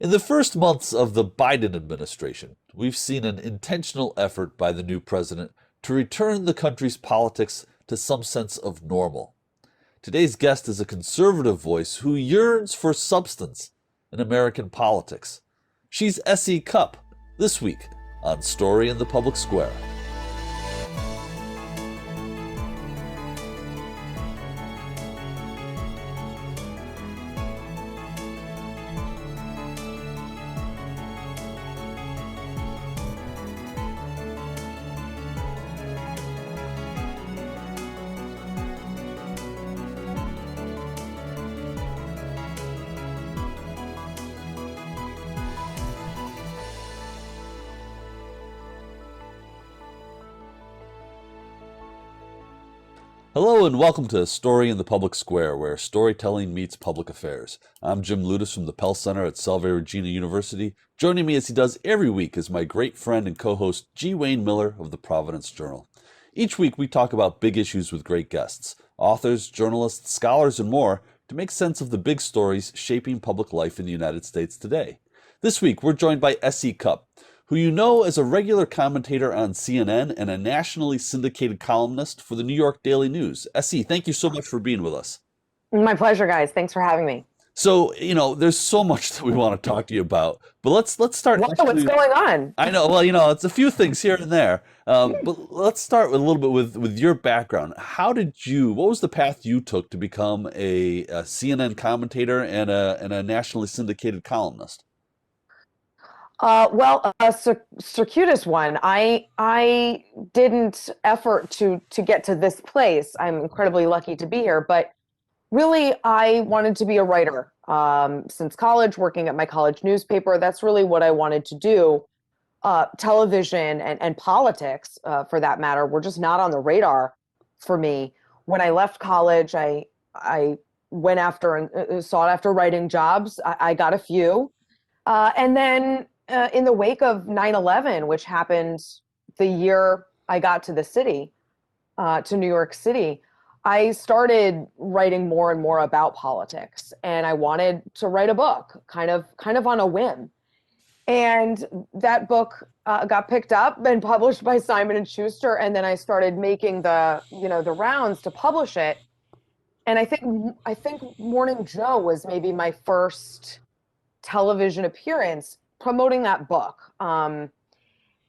In the first months of the Biden administration, we've seen an intentional effort by the new president to return the country's politics to some sense of normal. Today's guest is a conservative voice who yearns for substance in American politics. She's S.E. Cupp, this week on Story in the Public Square. Hello and welcome to Story in the Public Square, where storytelling meets public affairs. I'm Jim Ludis from the Pell Center at Salve Regina University. Joining me as he does every week is my great friend and co-host G. Wayne Miller of the Providence Journal. Each week we talk about big issues with great guests, authors, journalists, scholars, and more to make sense of the big stories shaping public life in the United States today. This week we're joined by S.E. Cupp, who you know as a regular commentator on CNN and a nationally syndicated columnist for the New York Daily News. S.E., thank you so much for being with us. My pleasure, guys. Thanks for having me. So, there's so much that we want to talk to you about, but let's start. Wow, what's going on? I know, well, it's a few things here and there, but let's start with a little bit with your background. What was the path you took to become a CNN commentator and a nationally syndicated columnist? A circuitous one. I didn't effort to get to this place. I'm incredibly lucky to be here, but really I wanted to be a writer since college, working at my college newspaper. That's really what I wanted to do. Television and politics, for that matter, were just not on the radar for me. When I left college, I went after and sought after writing jobs. I got a few, and then. In the wake of 9/11, which happened the year I got to the city, to New York City, I started writing more and more about politics, and I wanted to write a book, kind of on a whim. And that book got picked up and published by Simon and Schuster, and then I started making the rounds to publish it. And I think Morning Joe was maybe my first television appearance promoting that book. And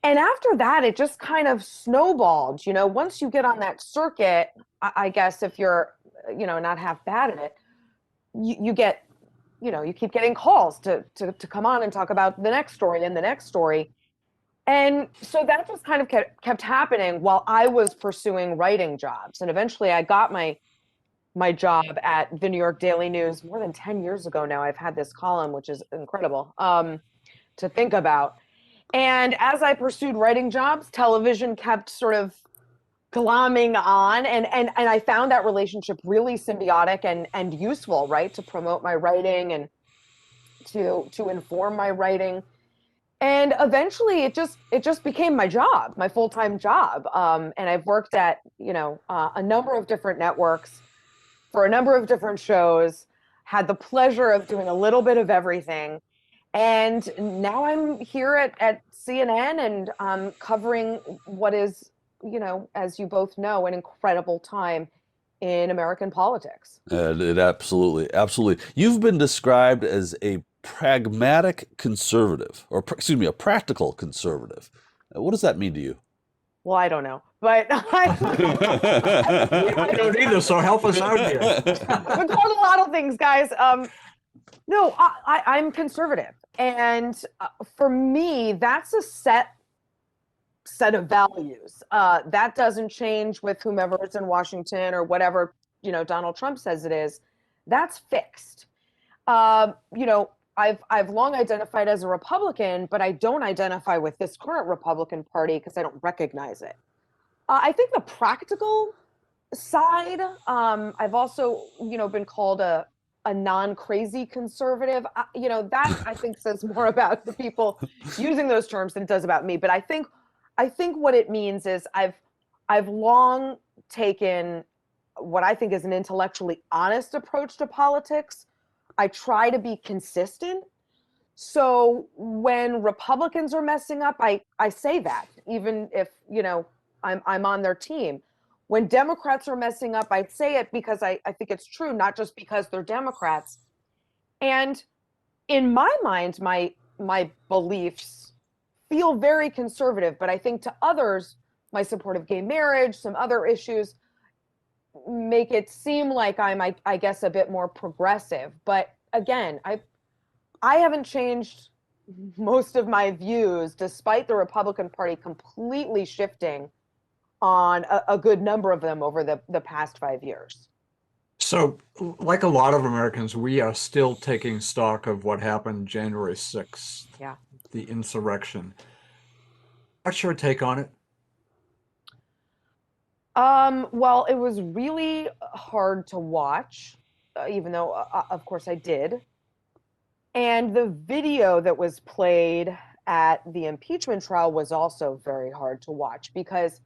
after that, it just kind of snowballed. Once you get on that circuit, I guess if you're, not half bad at it, you get, you keep getting calls to come on and talk about the next story and the next story. And so that just kind of kept happening while I was pursuing writing jobs. And eventually I got my job at the New York Daily News more than 10 years ago now. I've had this column, which is incredible. To think about. And as I pursued writing jobs, television kept sort of glomming on, and I found that relationship really symbiotic and useful, right, to promote my writing and to inform my writing. And eventually it just became my job, my full-time job. And I've worked at, a number of different networks for a number of different shows, had the pleasure of doing a little bit of everything. And now I'm here at CNN and covering what is, as you both know, an incredible time in American politics. It absolutely. You've been described as a pragmatic conservative, or a practical conservative. What does that mean to you? Well, I don't know, but I don't either. So help us out here. I've been called a lot of things, guys. No, I'm conservative. And for me, that's a set of values. That doesn't change with whomever is in Washington or whatever, Donald Trump says it is. That's fixed. I've long identified as a Republican, but I don't identify with this current Republican Party because I don't recognize it. I think the practical side, I've also, been called a non-crazy conservative, that I think says more about the people using those terms than it does about me. But I think what it means is I've long taken what I think is an intellectually honest approach to politics. I try to be consistent. So when Republicans are messing up, I say that, even if, I'm on their team. When Democrats are messing up, I say it because I think it's true, not just because they're Democrats. And in my mind, my beliefs feel very conservative, but I think to others, my support of gay marriage, some other issues make it seem like I guess, a bit more progressive. But again, I haven't changed most of my views, despite the Republican Party completely shifting on a good number of them over the past 5 years. So, like a lot of Americans, we are still taking stock of what happened January 6th, Yeah. the insurrection. What's your take on it? Well, it was really hard to watch, even though, of course, I did. And the video that was played at the impeachment trial was also very hard to watch, because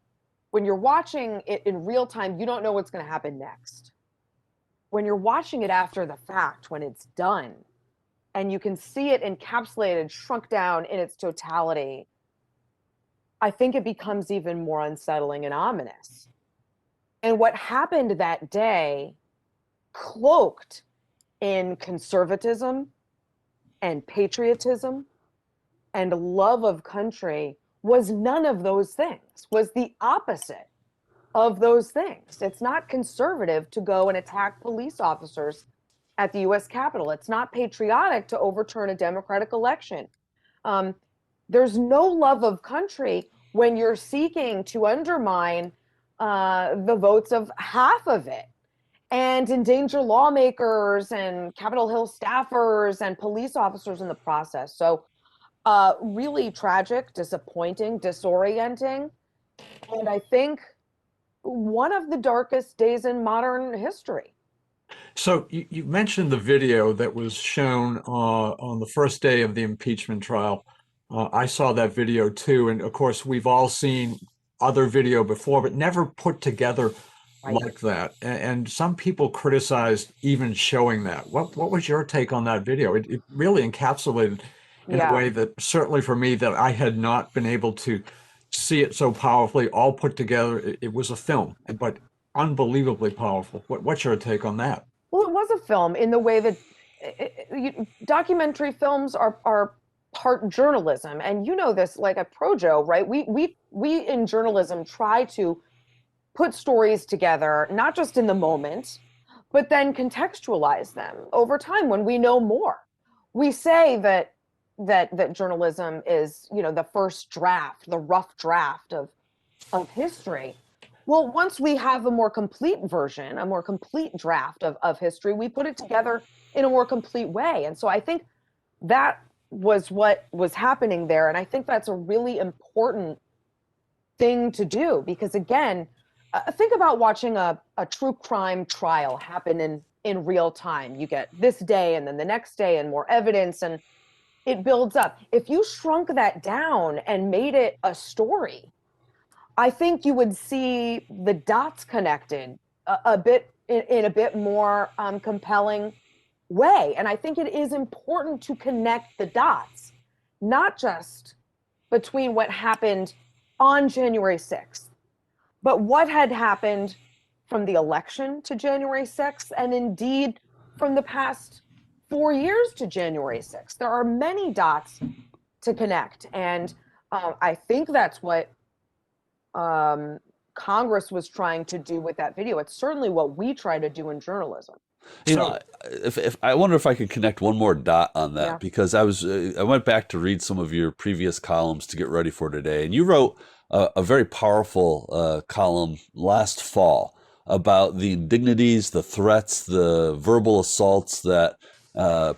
when you're watching it in real time, you don't know what's going to happen next. When you're watching it after the fact, when it's done, and you can see it encapsulated, shrunk down in its totality, I think it becomes even more unsettling and ominous. And what happened that day, cloaked in conservatism and patriotism and love of country, was none of those things, was the opposite of those things. It's not conservative to go and attack police officers at the US Capitol. It's not patriotic to overturn a democratic election. There's no love of country when you're seeking to undermine the votes of half of it and endanger lawmakers and Capitol Hill staffers and police officers in the process. So really tragic, disappointing, disorienting. And I think one of the darkest days in modern history. So, you mentioned the video that was shown on the first day of the impeachment trial. I saw that video too. And of course, we've all seen other video before, but never put together like that. And some people criticized even showing that. What was your take on that video? It really encapsulated in a way that, certainly for me, that I had not been able to see it so powerfully, all put together. It was a film, but unbelievably powerful. What's your take on that? Well, it was a film in the way that documentary films are part journalism, and you know this like a projo, right? We in journalism try to put stories together, not just in the moment, but then contextualize them over time when we know more. We say that journalism is, the first draft, the rough draft of history. Well, once we have a more complete version, a more complete draft of history, we put it together in a more complete way. And so I think that was what was happening there. And I think that's a really important thing to do, because again, think about watching a true crime trial happen in real time. You get this day and then the next day and more evidence, and it builds up. If you shrunk that down and made it a story, I think you would see the dots connected a bit in a bit more compelling way. And I think it is important to connect the dots, not just between what happened on January 6th, but what had happened from the election to January 6th, and indeed from the past 4 years to January 6th. There are many dots to connect. And I think that's what Congress was trying to do with that video. It's certainly what we try to do in journalism. If I wonder if I could connect one more dot on that, because I went back to read some of your previous columns to get ready for today, and you wrote a very powerful column last fall about the indignities, the threats, the verbal assaults that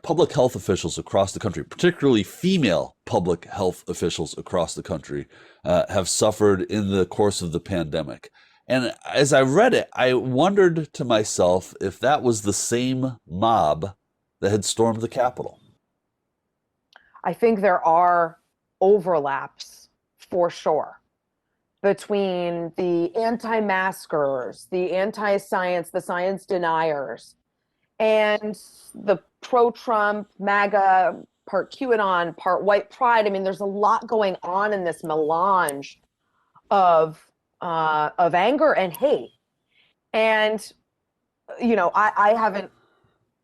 public health officials across the country, particularly female public health officials across the country, have suffered in the course of the pandemic. And as I read it, I wondered to myself if that was the same mob that had stormed the Capitol. I think there are overlaps for sure between the anti-maskers, the anti-science, the science deniers, and the pro-Trump, MAGA QAnon, part white pride. I mean, there's a lot going on in this melange of anger and hate. And, you know, I haven't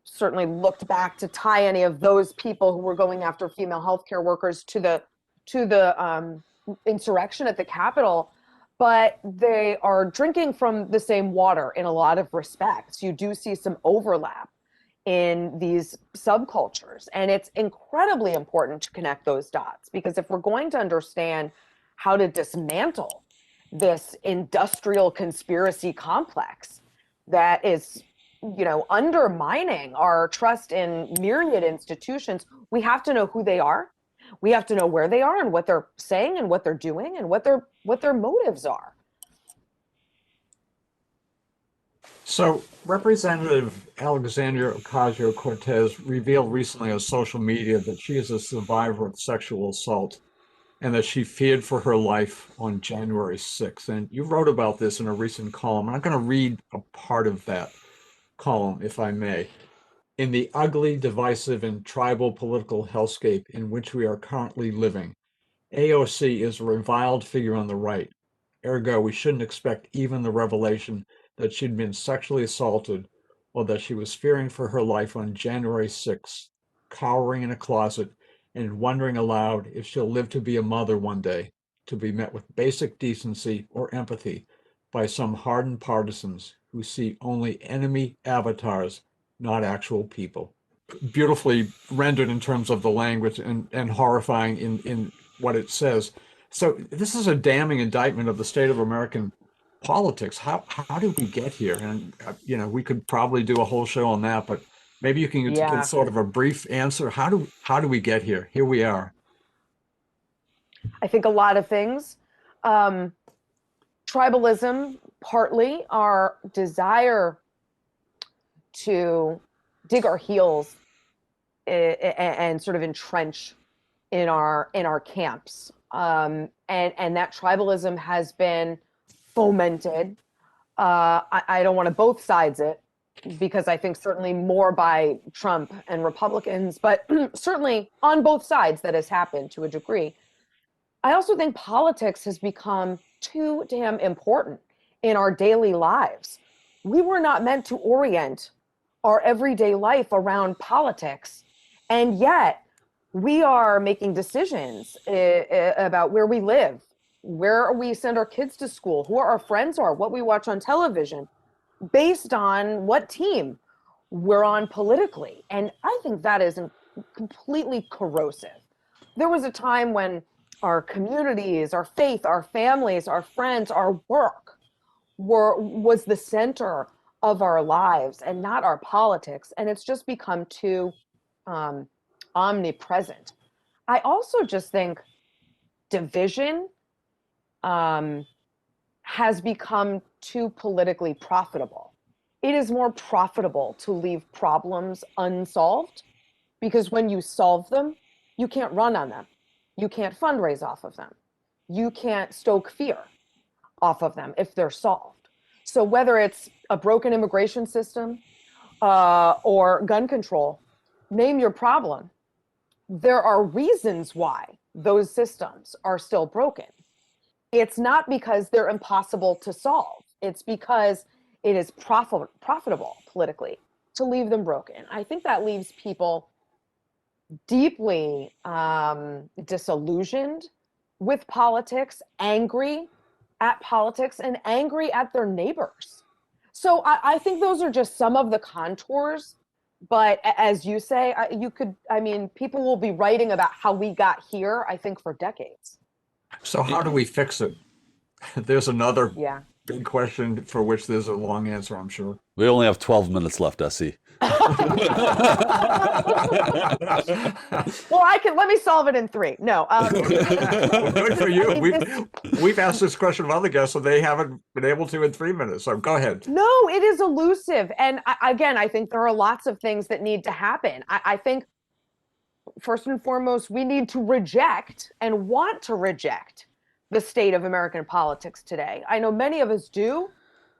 certainly looked back to tie any of those people who were going after female healthcare workers to the insurrection at the Capitol, but they are drinking from the same water in a lot of respects. You do see some overlap in these subcultures, and it's incredibly important to connect those dots, because if we're going to understand how to dismantle this industrial conspiracy complex that is, you know, undermining our trust in myriad institutions, we have to know who they are. We have to know where they are and what they're saying and what they're doing and what their motives are. So Representative Alexandria Ocasio-Cortez revealed recently on social media that she is a survivor of sexual assault and that she feared for her life on January 6th. And you wrote about this in a recent column. I'm going to read a part of that column, if I may. In the ugly, divisive, and tribal political hellscape in which we are currently living, AOC is a reviled figure on the right. Ergo, we shouldn't expect even the revelation that she'd been sexually assaulted or that she was fearing for her life on January 6th, cowering in a closet and wondering aloud if she'll live to be a mother one day, to be met with basic decency or empathy by some hardened partisans who see only enemy avatars, not actual people. Beautifully rendered in terms of the language and horrifying in what it says. So this is a damning indictment of the state of American politics. How did we get here? And you know, we could probably do a whole show on that, but maybe you can give sort of a brief answer. How do we get here? Here we are. I think a lot of things. Tribalism, partly our desire to dig our heels and sort of entrench in our camps. And that tribalism has been fomented. I don't want to both sides it, because I think certainly more by Trump and Republicans, but certainly on both sides that has happened to a degree. I also think politics has become too damn important in our daily lives. We were not meant to orient our everyday life around politics, and yet we are making decisions about where we live, where we send our kids to school, who our friends are, what we watch on television, based on what team we're on politically. And I think that is completely corrosive. There was a time when our communities, our faith, our families, our friends, our work was the center of our lives and not our politics. And it's just become too omnipresent. I also just think division has become too politically profitable. It is more profitable to leave problems unsolved, because when you solve them, you can't run on them. You can't fundraise off of them. You can't stoke fear off of them if they're solved. So whether it's a broken immigration system or gun control, name your problem. There are reasons why those systems are still broken. It's not because they're impossible to solve. It's because it is profitable politically to leave them broken. I think that leaves people deeply disillusioned with politics, angry at politics, and angry at their neighbors. So I think those are just some of the contours. But as you say, people will be writing about how we got here, I think, for decades. So how do we fix it? There's another big question for which there's a long answer, I'm sure. We only have 12 minutes left, Essie. Well, let me solve it in 3. No. Well, good for you. We've asked this question of other guests, so they haven't been able to in 3 minutes. So go ahead. No, it is elusive. And I think there are lots of things that need to happen. I think, first and foremost, we need to reject and want to reject the state of American politics today. I know many of us do.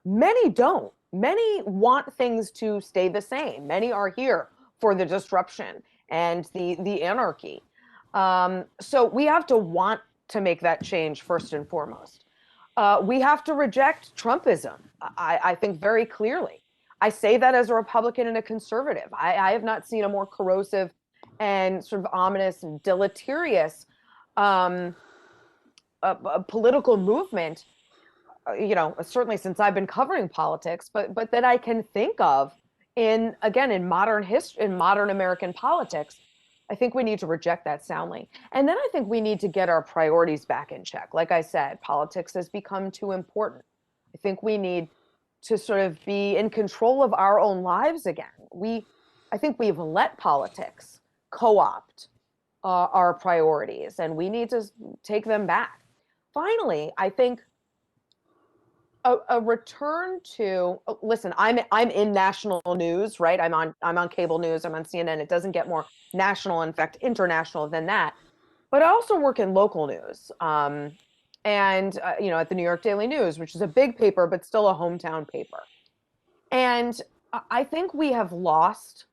Many don't. Many want things to stay the same. Many are here for the disruption and the anarchy. So we have to want to make that change first and foremost. We have to reject Trumpism, I think, very clearly. I say that as a Republican and a conservative. I have not seen a more corrosive and sort of ominous and deleterious a political movement, certainly since I've been covering politics, but that I can think of in modern history, in modern American politics. I think we need to reject that soundly. And then I think we need to get our priorities back in check. Like I said, politics has become too important. I think we need to sort of be in control of our own lives again. I think we've let politics co-opt our priorities, and we need to take them back. Finally, I think a return to listen. I'm in national news, right? I'm on cable news. I'm on CNN. It doesn't get more national, in fact, international than that. But I also work in local news, and at the New York Daily News, which is a big paper but still a hometown paper. And I think we have lost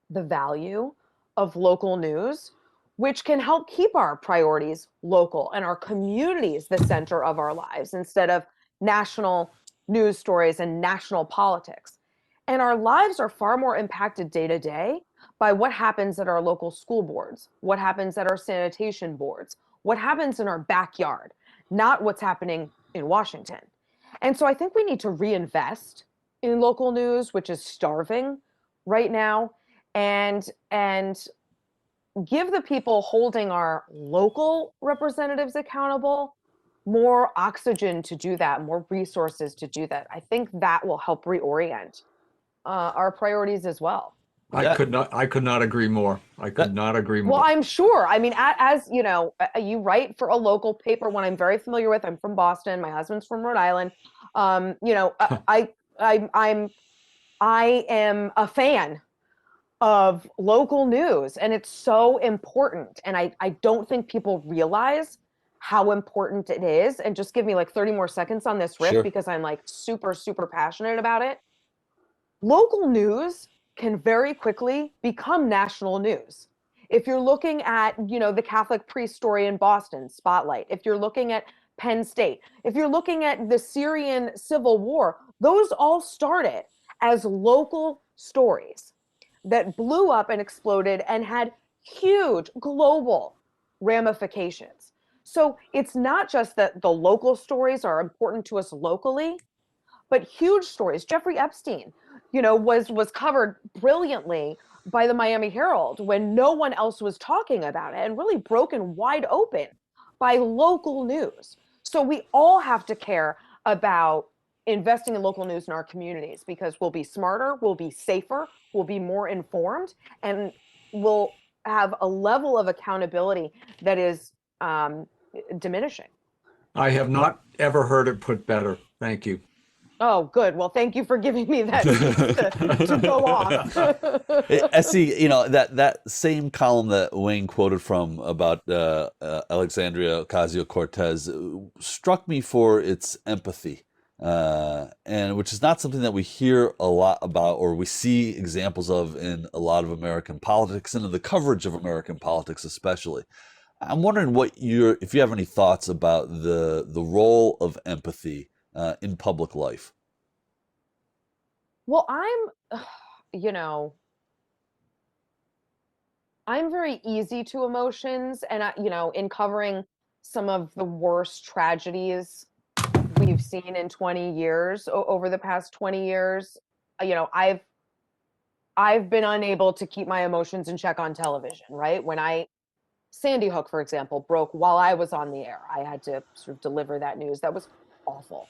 the value of local news, which can help keep our priorities local and our communities the center of our lives instead of national news stories and national politics. And our lives are far more impacted day to day by what happens at our local school boards, what happens at our sanitation boards, what happens in our backyard, not what's happening in Washington. And so I think we need to reinvest in local news, which is starving right now, and give the people holding our local representatives accountable more oxygen to do that, more resources to do that. I think that will help reorient our priorities as well. I could not agree more. I could not agree more. Well, I'm sure. I mean, as you know, you write for a local paper, one I'm very familiar with. I'm from Boston. My husband's from Rhode Island. I am a fan of local news, and it's so important. And I don't think people realize how important it is. And just give me like 30 more seconds on this riff, Sure. because I'm like super, super passionate about it. Local news can very quickly become national news. If you're looking at, the Catholic priest story in Boston, Spotlight, if you're looking at Penn State, if you're looking at the Syrian civil war, those all started as local stories that blew up and exploded and had huge global ramifications. So it's not just that the local stories are important to us locally, but huge stories. Jeffrey Epstein, was covered brilliantly by the Miami Herald when no one else was talking about it, and really broken wide open by local news. So we all have to care about investing in local news in our communities, because we'll be smarter, we'll be safer, we'll be more informed, and we'll have a level of accountability that is diminishing. I have not ever heard it put better. Thank you. Oh, good. Well, thank you for giving me that to go off. I see, that same column that Wayne quoted from about Alexandria Ocasio-Cortez struck me for its empathy, and which is not something that we hear a lot about, or we see examples of in a lot of American politics and in the coverage of American politics especially. I'm wondering if you have any thoughts about the role of empathy in public life. Well, I'm very easy to emotions, and in covering some of the worst tragedies we've seen in 20 years, over the past 20 years, I've been unable to keep my emotions in check on television, right? When Sandy Hook, for example, broke while I was on the air, I had to sort of deliver that news. That was awful.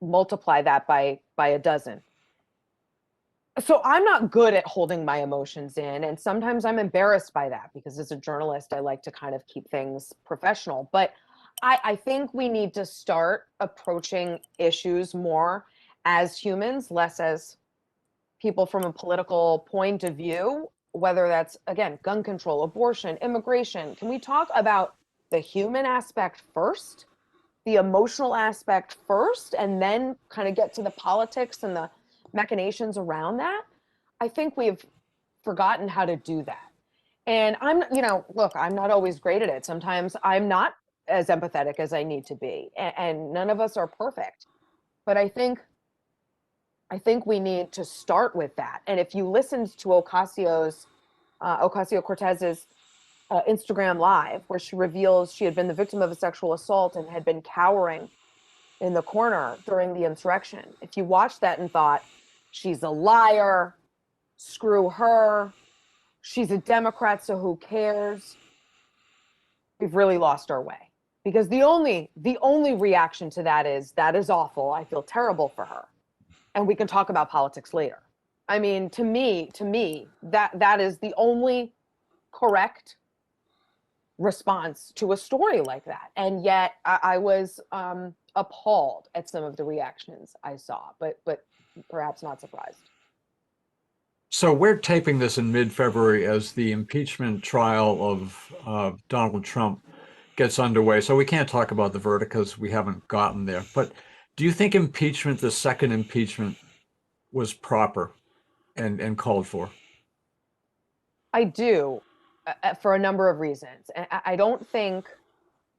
Multiply that by a dozen. So I'm not good at holding my emotions in, and sometimes I'm embarrassed by that, because as a journalist, I like to kind of keep things professional. But I think we need to start approaching issues more as humans, less as people from a political point of view, whether that's, again, gun control, abortion, immigration. Can we talk about the human aspect first, the emotional aspect first, and then kind of get to the politics and the machinations around that? I think we've forgotten how to do that. And look, I'm not always great at it. Sometimes I'm not as empathetic as I need to be, and none of us are perfect. But I think we need to start with that. And if you listened to Ocasio-Cortez's Instagram Live, where she reveals she had been the victim of a sexual assault and had been cowering in the corner during the insurrection, if you watched that and thought, she's a liar, screw her, she's a Democrat, so who cares? We've really lost our way. Because the only reaction to that is awful. I feel terrible for her. And we can talk about politics later. I mean, to me, that is the only correct response to a story like that. And yet I was appalled at some of the reactions I saw, but perhaps not surprised. So we're taping this in mid-February as the impeachment trial of Donald Trump gets underway. So we can't talk about the verdict because we haven't gotten there. But do you think impeachment, the second impeachment, was proper and called for? I do, for a number of reasons. And I don't think,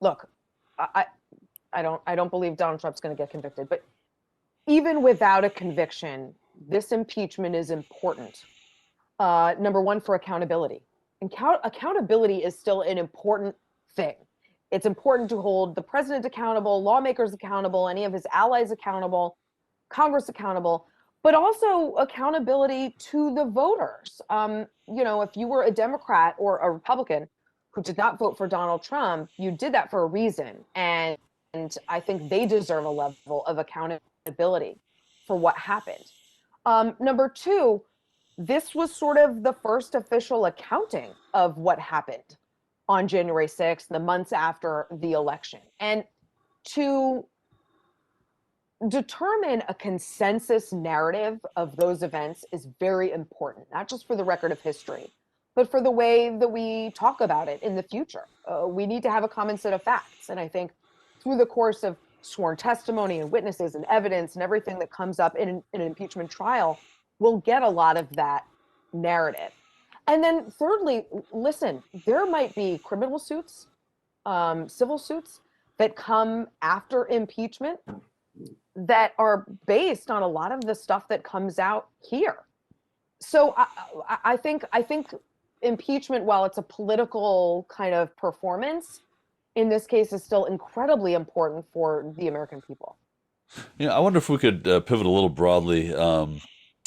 look, I don't believe Donald Trump's going to get convicted, but even without a conviction, this impeachment is important. Number one, for accountability. Accountability is still an important thing. It's important to hold the president accountable, lawmakers accountable, any of his allies accountable, Congress accountable, but also accountability to the voters. If you were a Democrat or a Republican who did not vote for Donald Trump, you did that for a reason. And I think they deserve a level of accountability for what happened. Number two, this was sort of the first official accounting of what happened on January 6th, the months after the election. And to determine a consensus narrative of those events is very important, not just for the record of history, but for the way that we talk about it in the future. We need to have a common set of facts. And I think through the course of sworn testimony and witnesses and evidence and everything that comes up in an impeachment trial, we'll get a lot of that narrative. And then thirdly, listen, there might be criminal suits, civil suits that come after impeachment that are based on a lot of the stuff that comes out here. So I think impeachment, while it's a political kind of performance, in this case is still incredibly important for the American people. I wonder if we could pivot a little broadly.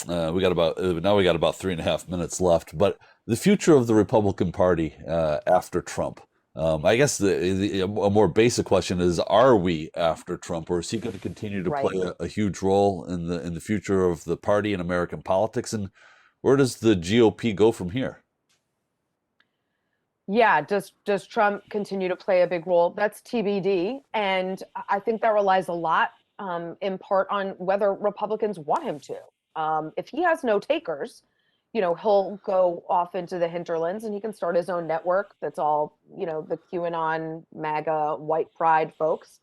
We got about 3.5 minutes left, but the future of the Republican Party after Trump. I guess a more basic question is: are we after Trump, or is he going to continue to play a huge role in the future of the party and American politics? And where does the GOP go from here? Yeah, does Trump continue to play a big role? That's TBD, and I think that relies a lot, in part, on whether Republicans want him to. If he has no takers, he'll go off into the hinterlands and he can start his own network that's all, the QAnon, MAGA, white pride folks.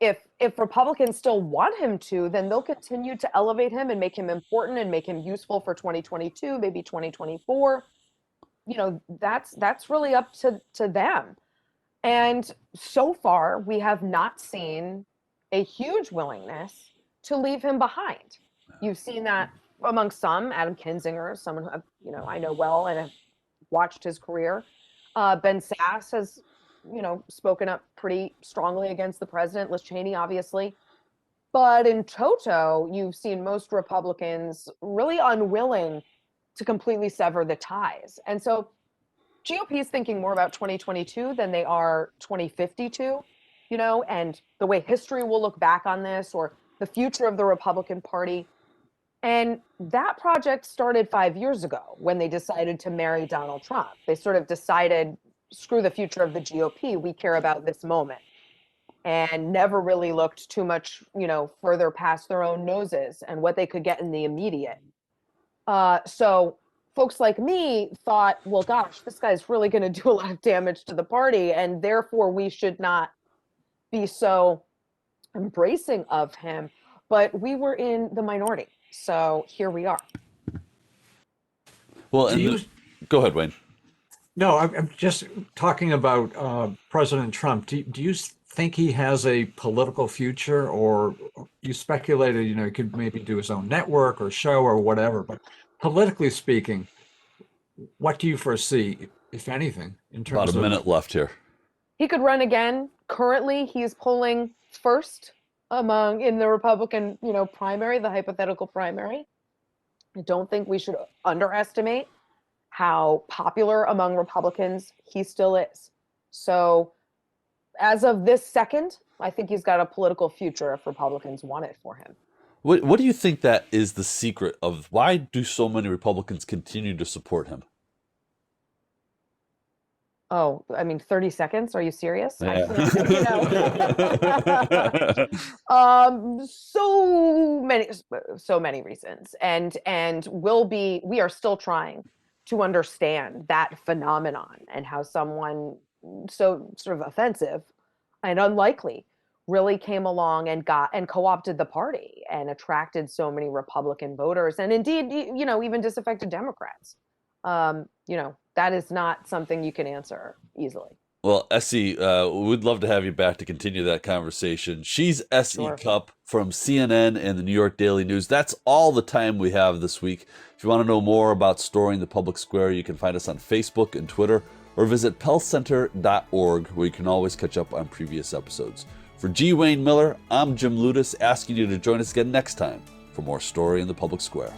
If Republicans still want him to, then they'll continue to elevate him and make him important and make him useful for 2022, maybe 2024. That's really up to them. And so far, we have not seen a huge willingness to leave him behind. You've seen that among some, Adam Kinzinger, someone who I know well and have watched his career. Ben Sasse has, spoken up pretty strongly against the president, Liz Cheney, obviously. But in toto, you've seen most Republicans really unwilling to completely sever the ties. And so GOP is thinking more about 2022 than they are 2052, and the way history will look back on this, or the future of the Republican Party. And that project started 5 years ago when they decided to marry Donald Trump. They sort of decided, screw the future of the GOP, we care about this moment. And never really looked too much, further past their own noses and what they could get in the immediate. So folks like me thought, well, gosh, this guy's really going to do a lot of damage to the party, and therefore we should not be so embracing of him. But we were in the minority. So here we are. Well, Do and you, go ahead, Wayne. no, I'm just talking about President Trump. Do you think he has a political future, or you speculated, he could maybe do his own network or show or whatever, but politically speaking, what do you foresee, if anything, in About terms a of, minute left here. He could run again. Currently, he's polling first in the Republican, primary, the hypothetical primary. I don't think we should underestimate how popular among Republicans he still is. So as of this second, I think he's got a political future if Republicans want it for him. What do you think that is the secret of why do so many Republicans continue to support him? Oh, I mean, 30 seconds? Are you serious? Yeah. So many reasons. And we are still trying to understand that phenomenon and how someone so sort of offensive and unlikely really came along and co-opted the party and attracted so many Republican voters, and indeed, even disaffected Democrats. That is not something you can answer easily. Well, Essie, we'd love to have you back to continue that conversation. She's Essie Sure. Cupp from CNN and the New York Daily News. That's all the time we have this week. If you want to know more about Storing the Public Square, you can find us on Facebook and Twitter, or visit pellcenter.org, where you can always catch up on previous episodes. For G. Wayne Miller, I'm Jim Ludis, asking you to join us again next time for more Story in the Public Square.